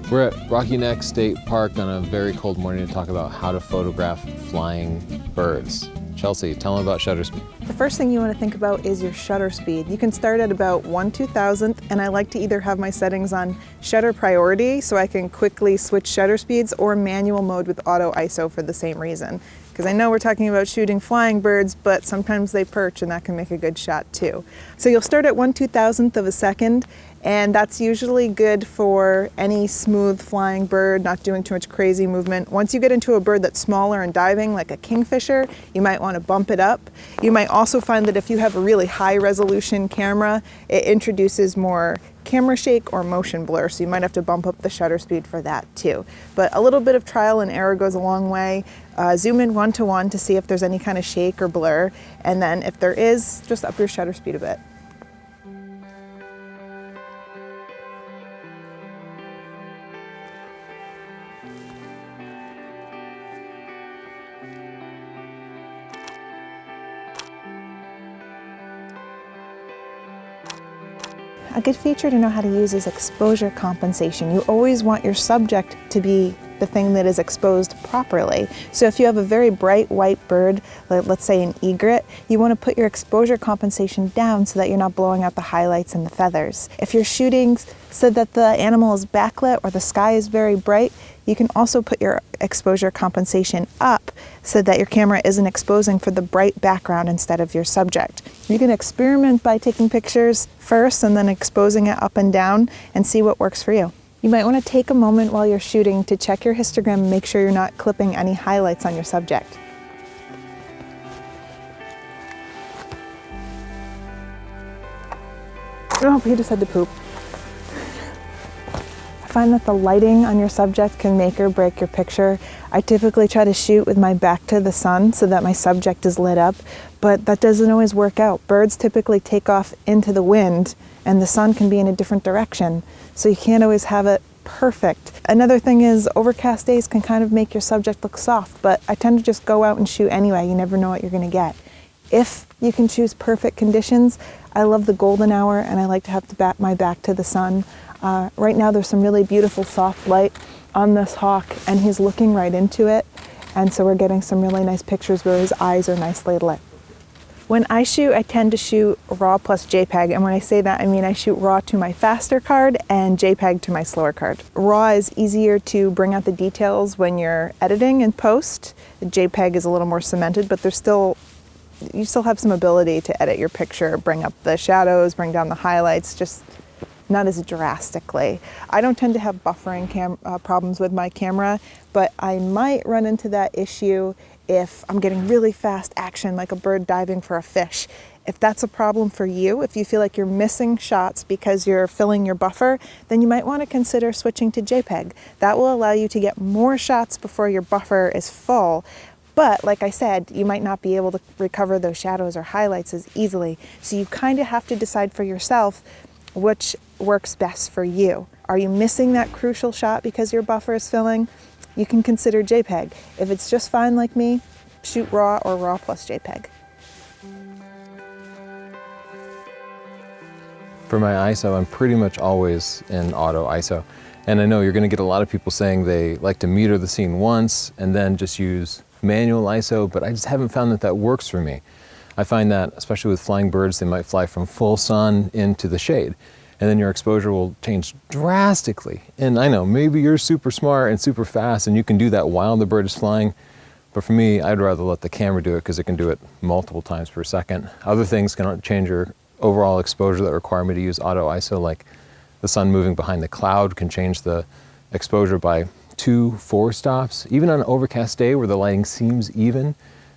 We're at Rocky Neck State Park on a very cold morning to talk about how to photograph flying birds. Chelsea, tell them about shutter speed. The first thing you want to think about is your shutter speed. You can start at about 1/2000th, and I like to either have my settings on shutter priority so I can quickly switch shutter speeds, or manual mode with auto ISO for the same reason. Because I know we're talking about shooting flying birds, but sometimes they perch and that can make a good shot too. So you'll start at 1/2000th of a second, and that's usually good for any smooth flying bird, not doing too much crazy movement. Once you get into a bird that's smaller and diving, like a kingfisher, you might want to bump it up. You might also find that if you have a really high resolution camera, it introduces more camera shake or motion blur, so you might have to bump up the shutter speed for that too. But a little bit of trial and error goes a long way. Zoom in 1:1 to see if there's any kind of shake or blur, and then if there is, just up your shutter speed a bit. A good feature to know how to use is exposure compensation. You always want your subject to be the thing that is exposed properly. So if you have a very bright white bird, let's say an egret, you want to put your exposure compensation down so that you're not blowing out the highlights and the feathers. If you're shooting so that the animal is backlit or the sky is very bright, you can also put your exposure compensation up so that your camera isn't exposing for the bright background instead of your subject. You can experiment by taking pictures first and then exposing it up and down and see what works for you. You might want to take a moment while you're shooting to check your histogram and make sure you're not clipping any highlights on your subject. Oh, he just had to poop. I find that the lighting on your subject can make or break your picture. I typically try to shoot with my back to the sun so that my subject is lit up, but that doesn't always work out. Birds typically take off into the wind and the sun can be in a different direction, so you can't always have it perfect. Another thing is overcast days can kind of make your subject look soft, but I tend to just go out and shoot anyway. You never know what you're gonna get. If you can choose perfect conditions, I love the golden hour and I like to have my back to the sun. Right now there's some really beautiful soft light on this hawk and he's looking right into it, and so we're getting some really nice pictures where his eyes are nicely lit. When I shoot, I tend to shoot RAW plus JPEG, and when I say that, I mean I shoot RAW to my faster card and JPEG to my slower card. RAW is easier to bring out the details when you're editing in post. The JPEG is a little more cemented, but you still have some ability to edit your picture, bring up the shadows, bring down the highlights, just not as drastically. I don't tend to have buffering problems with my camera, but I might run into that issue if I'm getting really fast action like a bird diving for a fish. If that's a problem for you, if you feel like you're missing shots because you're filling your buffer, then you might want to consider switching to JPEG. That will allow you to get more shots before your buffer is full. But like I said, you might not be able to recover those shadows or highlights as easily. So you kind of have to decide for yourself which works best for you. Are you missing that crucial shot because your buffer is filling? You can consider JPEG. If it's just fine like me, shoot RAW or RAW plus JPEG. For my ISO, I'm pretty much always in auto ISO. And I know you're gonna get a lot of people saying they like to meter the scene once and then just use manual ISO, but I just haven't found that that works for me. I find that, especially with flying birds, they might fly from full sun into the shade, and then your exposure will change drastically. And I know, maybe you're super smart and super fast and you can do that while the bird is flying, but for me, I'd rather let the camera do it because it can do it multiple times per second. Other things can change your overall exposure that require me to use auto ISO, like the sun moving behind the cloud can change the exposure by 2-4 stops. Even on an overcast day where the lighting seems even,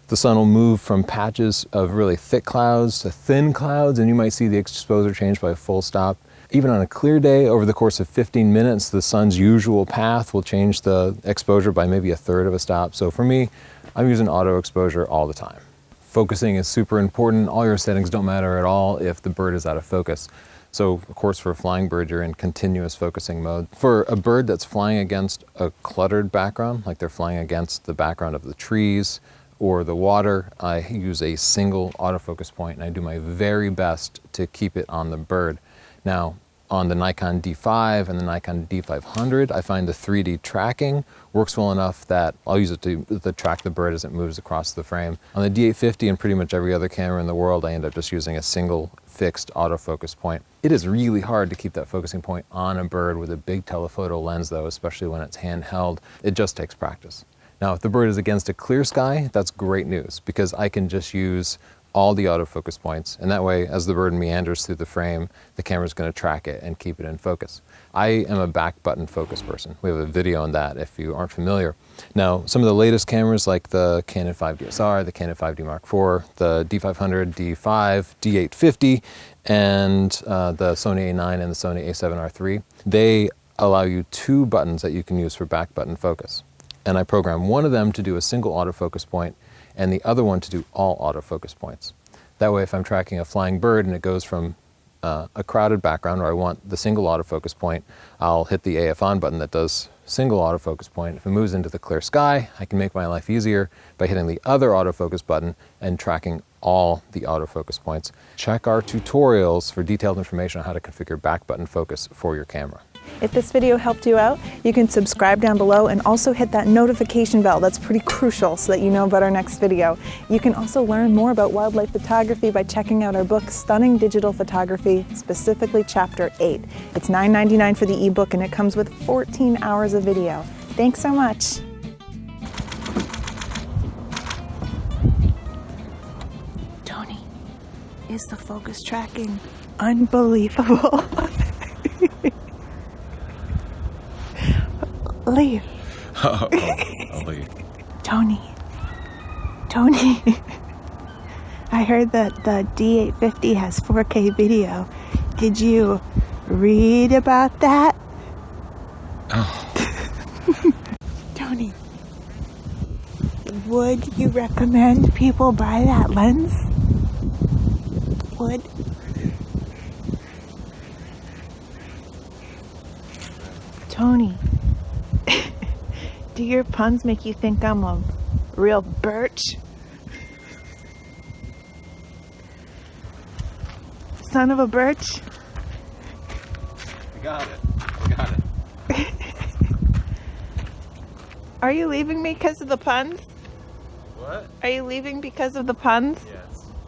the sun will move from patches of really thick clouds to thin clouds, and you might see the exposure change by a full stop. Even on a clear day, over the course of 15 minutes, the sun's usual path will change the exposure by maybe 1/3 of a stop. So for me, I'm using auto exposure all the time. Focusing is super important. All your settings don't matter at all if the bird is out of focus. So of course, for a flying bird, you're in continuous focusing mode. For a bird that's flying against a cluttered background, like they're flying against the background of the trees or the water, I use a single autofocus point and I do my very best to keep it on the bird. Now, on the Nikon D5 and the Nikon D500, I find the 3D tracking works well enough that I'll use it to track the bird as it moves across the frame. On the D850 and pretty much every other camera in the world, I end up just using a single fixed autofocus point. It is really hard to keep that focusing point on a bird with a big telephoto lens though, especially when it's handheld. It just takes practice. Now, if the bird is against a clear sky, that's great news because I can just use all the autofocus points, and that way, as the bird meanders through the frame, the camera's going to track it and keep it in focus. I am a back button focus person. We have a video on that if you aren't familiar. Now, some of the latest cameras like the Canon 5DSR, the Canon 5D Mark IV, the D500, D5, D850, and the Sony A9 and the Sony A7R III, they allow you 2 buttons that you can use for back button focus. And I program one of them to do a single autofocus point and the other one to do all autofocus points. That way, if I'm tracking a flying bird and it goes from a crowded background where I want the single autofocus point, I'll hit the AF on button that does single autofocus point. If it moves into the clear sky, I can make my life easier by hitting the other autofocus button and tracking all the autofocus points. Check our tutorials for detailed information on how to configure back button focus for your camera. If this video helped you out, you can subscribe down below and also hit that notification bell. That's pretty crucial so that you know about our next video. You can also learn more about wildlife photography by checking out our book, Stunning Digital Photography, specifically Chapter 8. It's $9.99 for the ebook and it comes with 14 hours of video. Thanks so much. Tony, is the focus tracking unbelievable? Leave. I'll leave. Tony. I heard that the D850 has 4K video. Did you read about that? Oh. Tony, would you recommend people buy that lens? Would? Tony. Do your puns make you think I'm a real birch? Son of a birch? I got it. Are you leaving me because of the puns? What? Are you leaving because of the puns?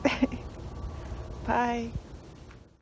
Yes. Bye.